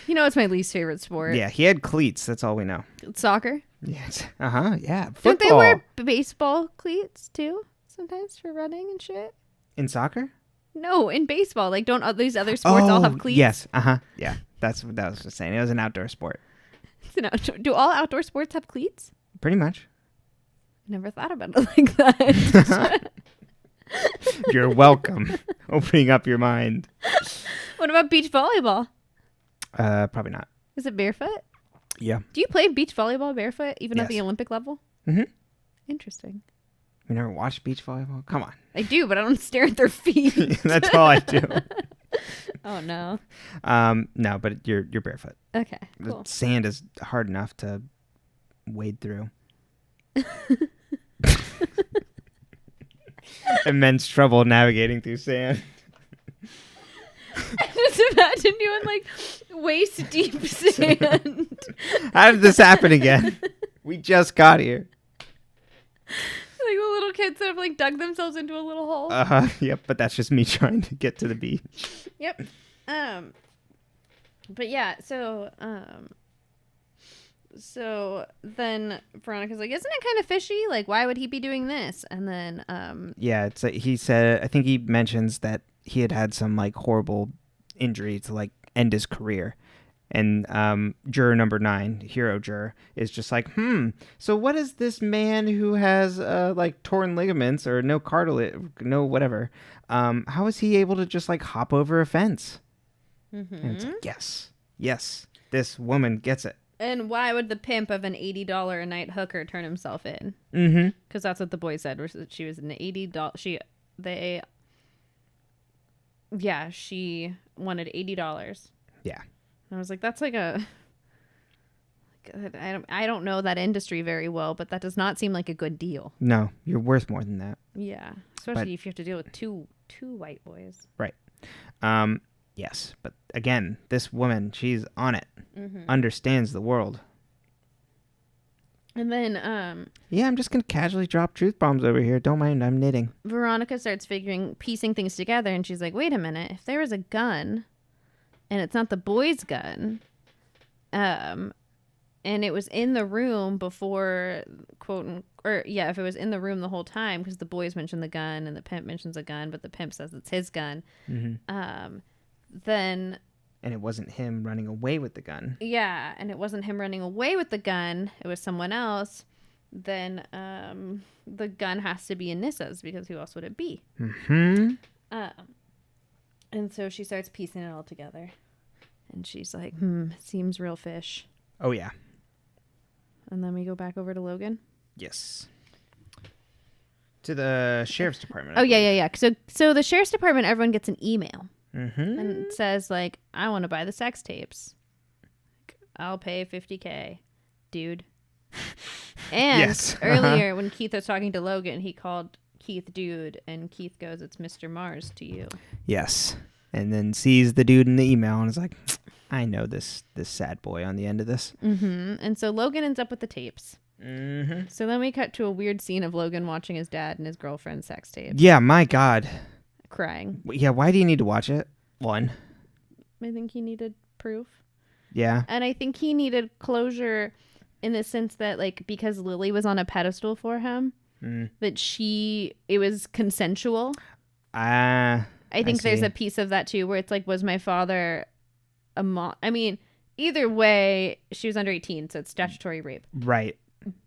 You know, it's my least favorite sport. Yeah, he had cleats. That's all we know. Soccer? Yes. Yeah. Football. Don't they wear baseball cleats too sometimes for running and shit? In soccer? No, in baseball. Like, don't these other sports all have cleats? Yes. Yeah. That's what I was just saying. It was an outdoor sport. It's an outdoor. Do all outdoor sports have cleats? Pretty much. I never thought about it like that. You're welcome. Opening up your mind. What about beach volleyball? Probably not. Is it barefoot? Yeah. Do you play beach volleyball barefoot, even at the Olympic level? Mm-hmm. Interesting. You never watched beach volleyball? Come on. I do, but I don't stare at their feet. That's all I do. Oh, no. No, but you're barefoot. Okay, cool. The sand is hard enough to wade through. Immense trouble navigating through sand. I just imagine you in like waist deep sand. How did this happen again? We just got here. Like the little kids that have like dug themselves into a little hole. Yep, but that's just me trying to get to the beach. Yep. But yeah, so then Veronica's like, isn't it kind of fishy? Like, why would he be doing this? And then yeah, it's he said, I think he mentions that he had some like horrible injury to like end his career. And juror number 9, hero juror, is just like, so what is this man who has like torn ligaments or no cartilage, no whatever, how is he able to just like hop over a fence? Mm-hmm. And it's like, yes, this woman gets it. And why would the pimp of an $80 a night hooker turn himself in? Mm-hmm. Because that's what the boy said. She was an $80. She wanted $80. Yeah. I was like, that's like I don't know that industry very well, but that does not seem like a good deal. No, you're worth more than that. Yeah, especially if you have to deal with two white boys. Right. Yes, but again, this woman, she's on it. Mm-hmm. Understands the world. And then yeah, I'm just gonna casually drop truth bombs over here. Don't mind, I'm knitting. Veronica starts piecing things together, and she's like, wait a minute, if there was a gun and it's not the boy's gun, and it was in the room before, if it was in the room the whole time, because the boys mention the gun and the pimp mentions a gun, but the pimp says it's his gun, then... And it wasn't him running away with the gun. Yeah, and it wasn't him running away with the gun, it was someone else, then the gun has to be in Nissa's, because who else would it be? Mm-hmm. And so she starts piecing it all together. And she's like, seems real fish. Oh, yeah. And then we go back over to Logan. Yes. To the sheriff's department. Oh, yeah. So the sheriff's department, everyone gets an email. Mm-hmm. And it says, like, I want to buy the sex tapes. I'll pay $50K, dude. And yes. earlier when Keith was talking to Logan, he called Keith dude, and Keith goes, "It's Mr. Mars to you." Yes. And then sees the dude in the email and is like, I know this sad boy on the end of this. And so Logan ends up with the tapes. Mm-hmm. So then we cut to a weird scene of Logan watching his dad and his girlfriend's sex tape. Yeah, my God. Crying. Yeah, why do you need to watch it? One. I think he needed proof. Yeah. And I think he needed closure in the sense that, like, because Lily was on a pedestal for him, that it was consensual. I think there's a piece of that too, where it's like, was my father a mom? I mean, either way, she was under 18, so it's statutory rape. Right.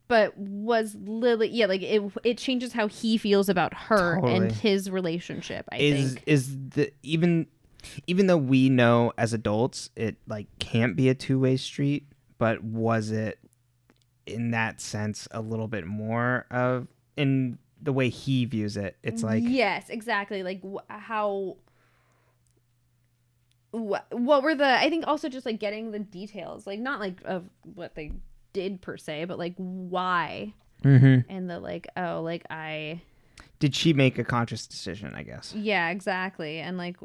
But was Lily, yeah, like it changes how he feels about her and his relationship, I think. Even though we know as adults it like can't be a two-way street, but was it in that sense a little bit more of in the way he views it? It's like, yes, exactly. Like what were the, I think also just like getting the details, like not like of what they did per se, but like why. And the like, oh, like did she make a conscious decision, I guess? Yeah, exactly. And like,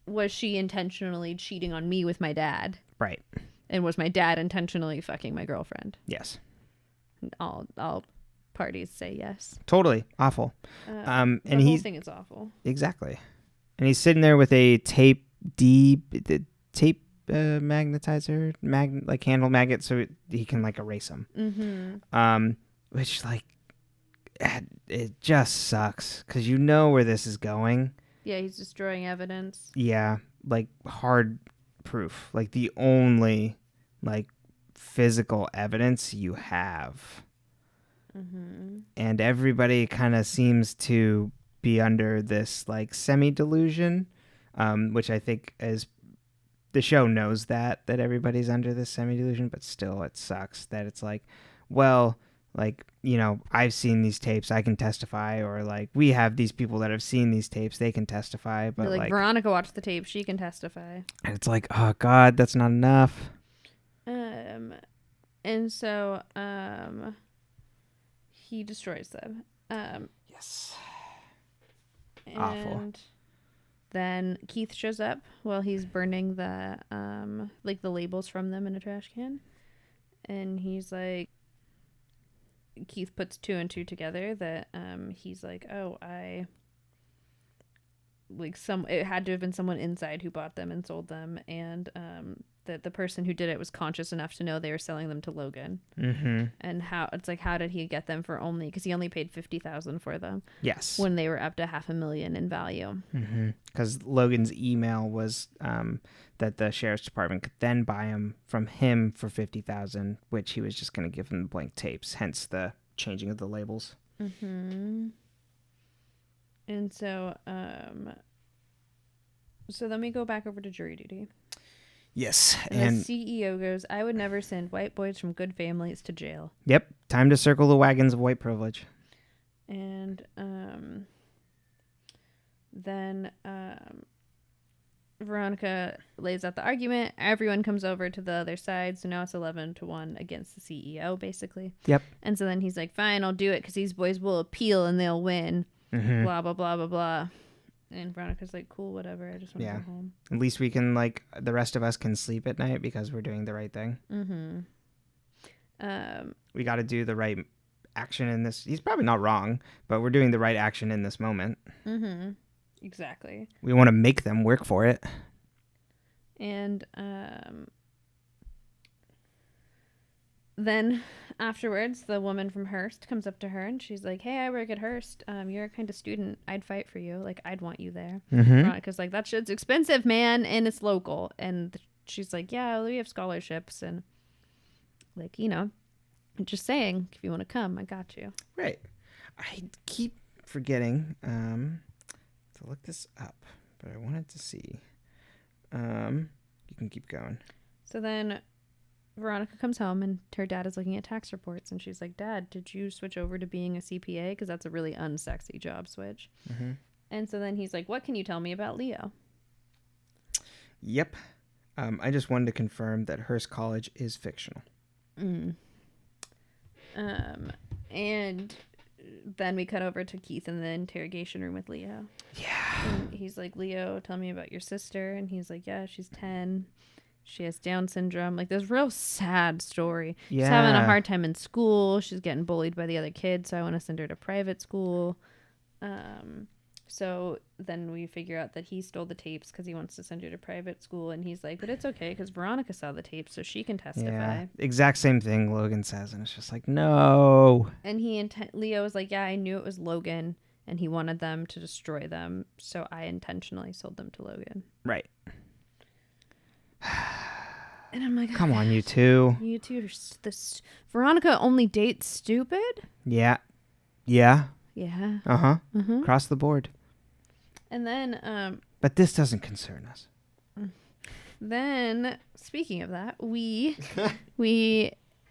was she intentionally cheating on me with my dad? Right. And was my dad intentionally fucking my girlfriend? Yes. All parties say yes. Totally awful. And the whole thing is awful. Exactly. And he's sitting there with a magnetizer, like handle magnet, so he can like erase them. Which like it just sucks because you know where this is going. Yeah, he's destroying evidence. Yeah, like hard proof, like the only like physical evidence you have. And everybody kind of seems to be under this like semi-delusion, which I think is the show knows that everybody's under this semi-delusion, but still it sucks that it's like, well, like, you know, I've seen these tapes, I can testify, or like we have these people that have seen these tapes, they can testify, but like Veronica watched the tape, she can testify. And it's like, oh God, that's not enough. And so he destroys them. Yes. And awful. Then Keith shows up while he's burning the like the labels from them in a trash can. And he's like, Keith puts two and two together that he's like, oh, it had to have been someone inside who bought them and sold them, and that the person who did it was conscious enough to know they were selling them to Logan. And how did he get them for only, because he only paid $50,000 for them. Yes. When they were up to $500,000 in value. Because Logan's email was that the sheriff's department could then buy them from him for $50,000, which he was just going to give them the blank tapes, hence the changing of the labels. And so then we go back over to jury duty. Yes. And the CEO goes, I would never send white boys from good families to jail. Yep. Time to circle the wagons of white privilege. And then Veronica lays out the argument. Everyone comes over to the other side. So now it's 11-1 against the CEO, basically. Yep. And so then he's like, fine, I'll do it because these boys will appeal and they'll win. Blah, blah, blah, blah, blah. And Veronica's like, cool, whatever. I just want to go home. At least we can, like, the rest of us can sleep at night because we're doing the right thing. We got to do the right action in this. He's probably not wrong, but we're doing the right action in this moment. Exactly. We want to make them work for it. And then afterwards, the woman from Hearst comes up to her and she's like, hey, I work at Hearst. You're a kind of student. I'd fight for you. Like, I'd want you there. Veronica's like, that shit's expensive, man. And it's local. And she's like, yeah, we have scholarships. And like, you know, I'm just saying, if you want to come, I got you. Right. I keep forgetting to look this up, but I wanted to see. You can keep going. So then Veronica comes home and her dad is looking at tax reports and she's like, Dad, did you switch over to being a CPA? Because that's a really unsexy job switch. And so then he's like, what can you tell me about Leo? Yep. I just wanted to confirm that Hearst College is fictional. And then we cut over to Keith in the interrogation room with Leo. Yeah. And he's like, Leo, tell me about your sister. And he's like, yeah, she's 10. She has Down syndrome. Like, this real sad story. Yeah. She's having a hard time in school. She's getting bullied by the other kids, so I want to send her to private school. So then we figure out that he stole the tapes because he wants to send her to private school. And he's like, but it's okay because Veronica saw the tapes, so she can testify. Yeah. Exact same thing Logan says. And it's just like, no. And Leo was like, yeah, I knew it was Logan, and he wanted them to destroy them, so I intentionally sold them to Logan. Right. And I'm like, come on, you two. You two are this. Veronica only dates stupid? Yeah. Yeah. Yeah. Uh-huh. Mm-hmm. Across the board. And then, but this doesn't concern us. Then, speaking of that,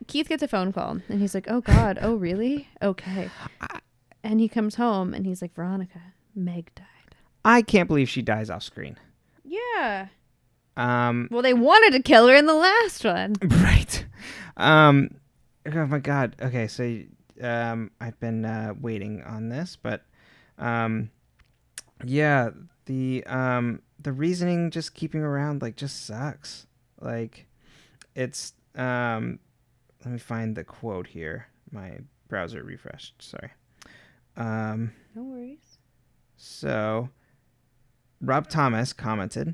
Keith gets a phone call, and he's like, oh, God, oh, really? Okay. And he comes home, and he's like, Veronica, Meg died. I can't believe she dies off screen. Yeah. Well, they wanted to kill her in the last one. Right. Oh, my God. Okay, so I've been waiting on this, but yeah, the reasoning just keeping around like just sucks. Like it's let me find the quote here. My browser refreshed. Sorry. No worries. So Rob Thomas commented,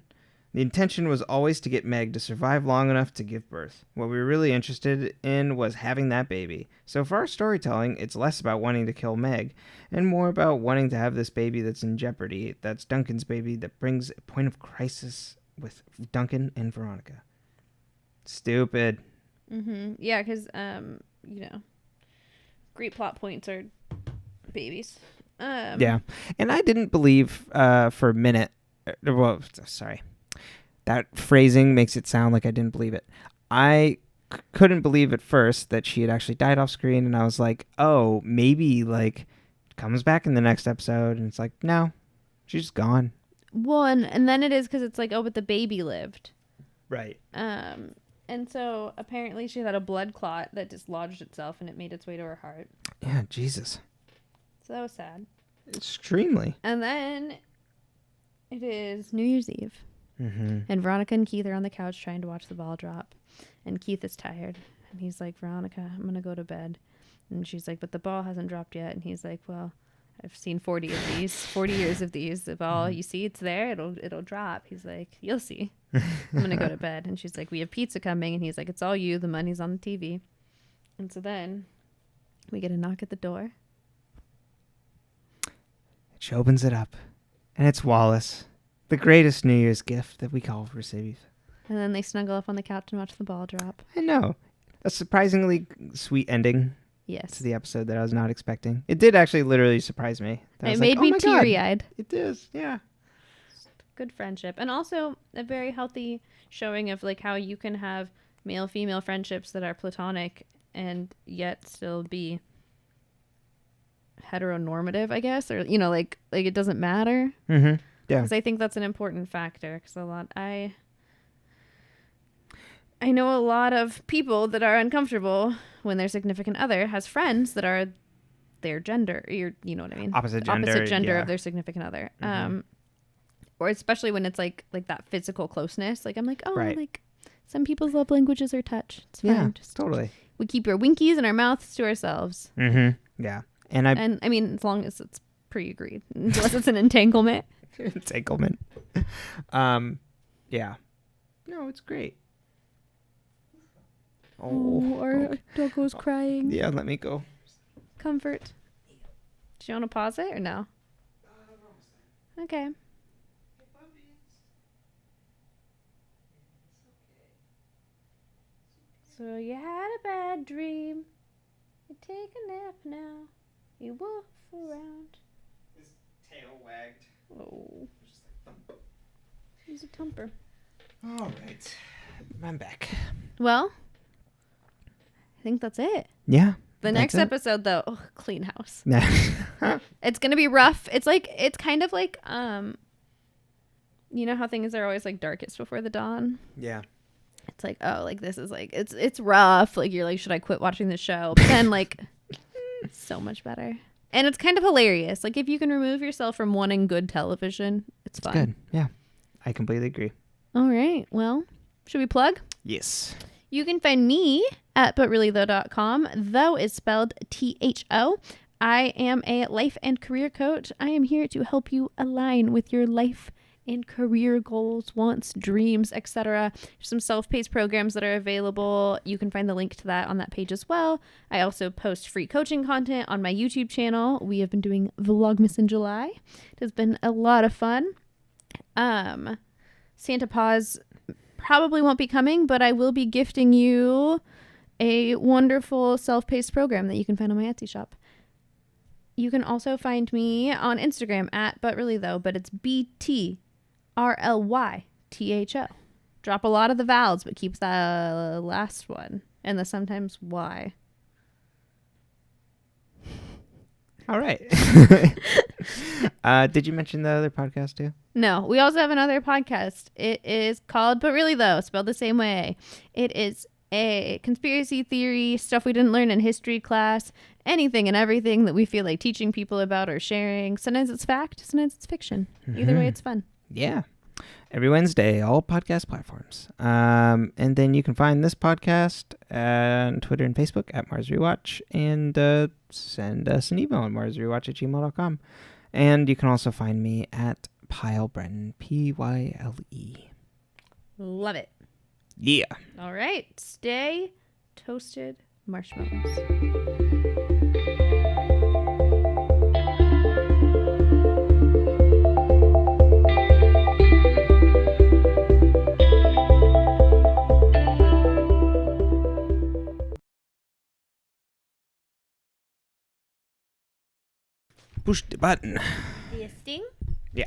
the intention was always to get Meg to survive long enough to give birth. What we were really interested in was having that baby. So for our storytelling, it's less about wanting to kill Meg and more about wanting to have this baby that's in jeopardy. That's Duncan's baby that brings a point of crisis with Duncan and Veronica. Stupid. Mm-hmm. Yeah, because, great plot points are babies. Yeah. And I didn't believe for a minute. Well, sorry. That phrasing makes it sound like I didn't believe it. I couldn't believe at first that she had actually died off screen, and I was like, oh, maybe, like, comes back in the next episode, and it's like, no, she's gone. Well, and then it is because it's like, oh, but the baby lived. Right. And so apparently she had a blood clot that dislodged itself, and it made its way to her heart. Yeah, Jesus. So that was sad. Extremely. And then it is New Year's Eve. Mm-hmm. And Veronica and Keith are on the couch trying to watch the ball drop. And Keith is tired. And he's like, Veronica, I'm going to go to bed. And she's like, but the ball hasn't dropped yet. And he's like, well, I've seen 40 of these, 40 years of these. The ball, you see it's there, it'll drop. He's like, you'll see. I'm going to go to bed. And she's like, we have pizza coming. And he's like, it's all you. The money's on the TV. And so then we get a knock at the door. She opens it up. And it's Wallace. The greatest New Year's gift that we can all receive. And then they snuggle up on the couch and watch the ball drop. I know. A surprisingly sweet ending. Yes. To the episode that I was not expecting. It did actually literally surprise me. It made me teary-eyed. It is, yeah. Good friendship. And also a very healthy showing of like how you can have male-female friendships that are platonic and yet still be heteronormative, I guess. Or, like it doesn't matter. Mm-hmm. Yeah. Because I think that's an important factor. Because I know a lot of people that are uncomfortable when their significant other has friends that are their gender. You know what I mean? Opposite gender yeah. Of their significant other. Mm-hmm. Or especially when it's like that physical closeness. Like I'm like, oh, right. Like some people's love languages are touch. It's fine. Yeah, totally. We keep our winkies and our mouths to ourselves. Mm-hmm. Yeah. And I mean, as long as it's pre-agreed, unless it's an entanglement. Entanglement. Yeah. No, it's great. Oh, our okay. doggo's crying. Yeah, let me go. Comfort. Do you want to pause it or no? Okay. So you had a bad dream. You take a nap now. You woof around. His tail wagged. Oh. He's a thumper. All right. I'm back. Well, I think that's it. Yeah. The next episode, though, clean house. Yeah. It's going to be rough. It's kind of like, you know how things are always like darkest before the dawn? Yeah. It's like, oh, like this is like, it's rough. Like you're like, should I quit watching this show? But then like, it's so much better. And it's kind of hilarious. Like, if you can remove yourself from wanting good television, it's fun. Good. Yeah. I completely agree. All right. Well, should we plug? Yes. You can find me at butreallythough.com. Though is spelled THO. I am a life and career coach. I am here to help you align with your life and career goals, wants, dreams, etc. Some self-paced programs that are available. You can find the link to that on that page as well. I also post free coaching content on my YouTube channel. We have been doing Vlogmas in July. It has been a lot of fun. Santa Paws probably won't be coming, but I will be gifting you a wonderful self-paced program that you can find on my Etsy shop. You can also find me on Instagram at butreallythough, but it's BTRLYTHO. Drop a lot of the vowels, but keep the last one and the sometimes Y. All right. Did you mention the other podcast too? No, we also have another podcast. It is called But Really Though, spelled the same way. It is a conspiracy theory, stuff we didn't learn in history class, anything and everything that we feel like teaching people about or sharing. Sometimes it's fact, sometimes it's fiction. Either way, it's fun. Yeah. Every Wednesday, all podcast platforms. And then you can find this podcast on Twitter and Facebook at Mars Rewatch, and send us an email at marsrewatch@gmail.com. And you can also find me at Pyle Brennan, Pyle. Love it. Yeah. All right. Stay toasted marshmallows. Push the button. The sting? Yeah.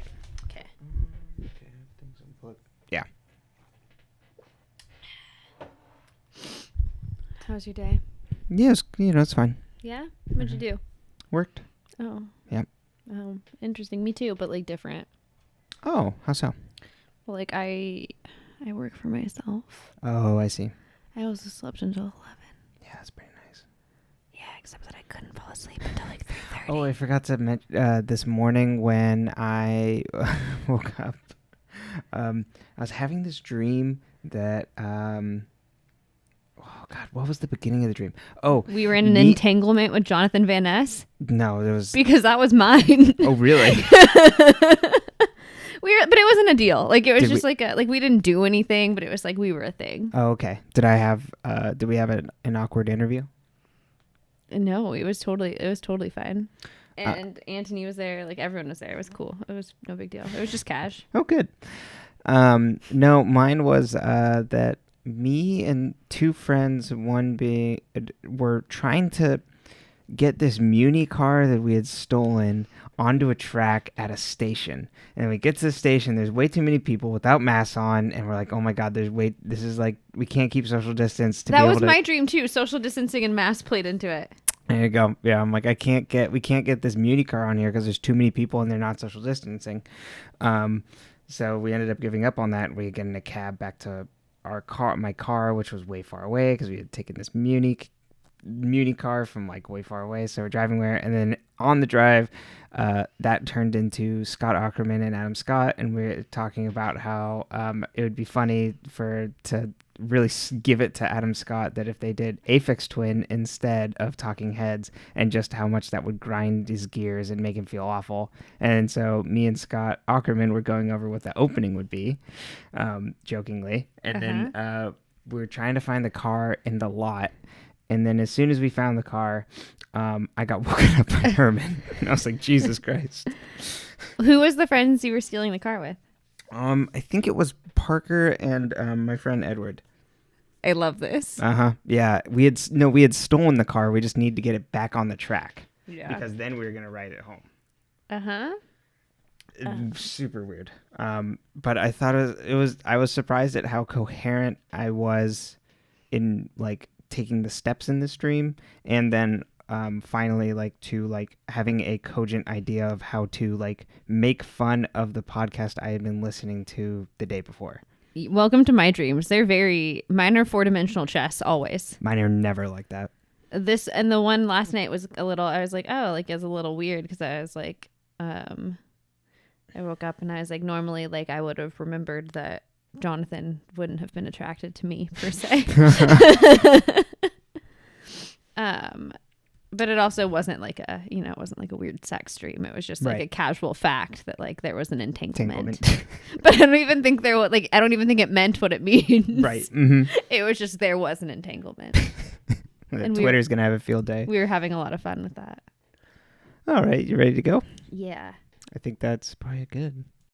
Okay. Yeah. How was your day? Yes, it's fine. Yeah? What'd you do? Worked. Oh. Yep. Oh, interesting. Me too, but like different. Oh, how so? Well, like I work for myself. Oh, I see. I also slept until 11. Yeah, that's pretty nice. Yeah, except that I couldn't fall asleep until like 3:30. Oh, I forgot to mention this morning when I woke up. I was having this dream that oh God, what was the beginning of the dream? Oh, We were in an entanglement with Jonathan Van Ness. No, it was Because that was mine. Oh, really? But it wasn't a deal. Like it was just like we didn't do anything, but it was like we were a thing. Oh, okay. Did we have an awkward interview? No, it was totally fine. And Anthony was there, like everyone was there. It was cool. It was no big deal. It was just cash. Oh, good. No, mine was that me and two friends, one being, were trying to get this Muni car that we had stolen onto a track at a station. And we get to the station, there's way too many people without masks on, and we're like, oh my God, this is like, we can't keep social distance to That be was able to... my dream too. Social distancing and masks played into it. There you go. Yeah, I'm like, we can't get this Muni car on here because there's too many people and they're not social distancing. So we ended up giving up on that. We get in a cab back to my car, which was way far away because we had taken this Muni car from like way far away. So we're driving there, and then on the drive, that turned into Scott Aukerman and Adam Scott, and we're talking about how it would be funny to really give it to Adam Scott that if they did Aphex Twin instead of Talking Heads, and just how much that would grind his gears and make him feel awful. And so me and Scott Aukerman were going over what the opening would be, jokingly, and then we were trying to find the car in the lot. And then as soon as we found the car, I got woken up by Herman. And I was like, Jesus Christ. Who was the friends you were stealing the car with? I think it was Parker and my friend Edward. I love this. Uh-huh. Yeah. We had stolen the car. We just need to get it back on the track. Yeah. Because then we were going to ride it home. Uh-huh. Super weird. But I thought I was surprised at how coherent I was in like taking the steps in this dream, and then finally having a cogent idea of how to like make fun of the podcast I had been listening to the day before. Welcome to my dreams. Mine are 4-dimensional chess always. Mine are never like that. this and the one last night was a little. I was like, oh, like it's a little weird because I was like, I woke up and I was like, normally, like I would have remembered that Jonathan wouldn't have been attracted to me per se. But it also wasn't like it wasn't like a weird sex dream. It was just like a casual fact that like there was an entanglement. But I don't even think I don't even think it meant what it means. Right. Mm-hmm. It was just there was an entanglement. And Twitter's going to have a field day. We were having a lot of fun with that. All right. You ready to go? Yeah. I think that's probably good.